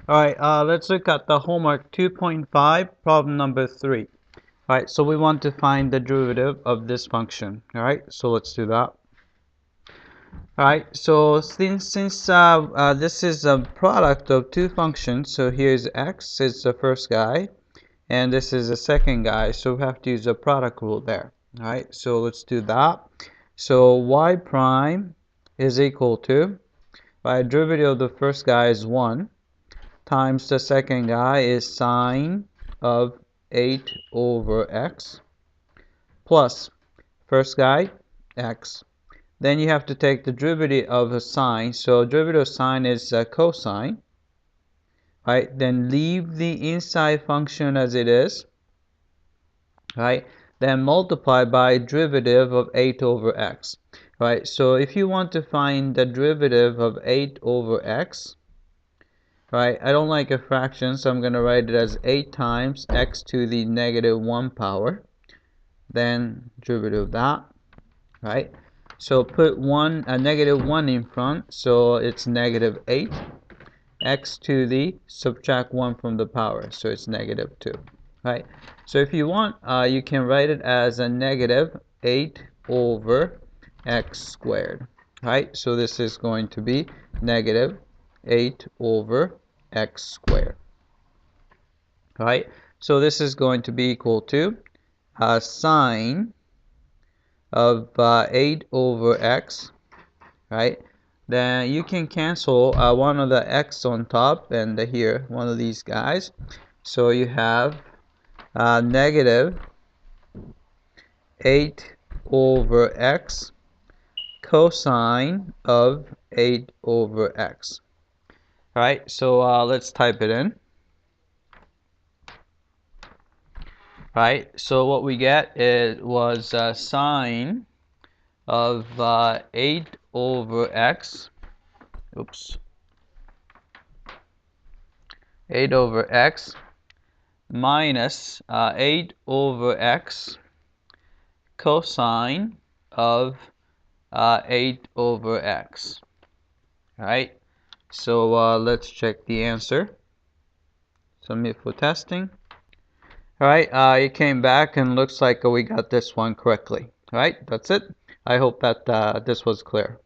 Alright, let's look at the homework 2.5, problem number 3. Alright, so we want to find the derivative of this function. Alright, so let's do that. Alright, so since this is a product of two functions, so here's x is the first guy, and this is the second guy, so we have to use the product rule there. Alright, so let's do that. So y prime is equal to, derivative of the first guy is 1, times the second guy is sine of 8 over x, plus first guy, x. Then you have to take the derivative of a sine. So derivative of sine is cosine. Right? Then leave the inside function as it is. Right? Then multiply by derivative of 8 over x. Right? So if you want to find the derivative of 8 over x, right, I don't like a fraction, so I'm going to write it as 8 times x to the negative 1 power. Then derivative of that, right? So put negative 1 in front, so it's negative 8. X to the subtract 1 from the power, so it's negative 2, right? So if you want, you can write it as a negative 8 over x squared, right? So this is going to be negative 8 over x squared, right? So this is going to be equal to sine of 8 over x, right? Then you can cancel one of the x on top and here, one of these guys. So you have negative 8 over x cosine of 8 over x. All right, so let's type it in. Right, so what we get was sine of 8 over x, 8 over x minus 8 over x cosine of 8 over x. Alright, so let's check the answer. Submit for testing. Alright, it came back and looks like we got this one correctly. Alright, that's it. I hope that this was clear.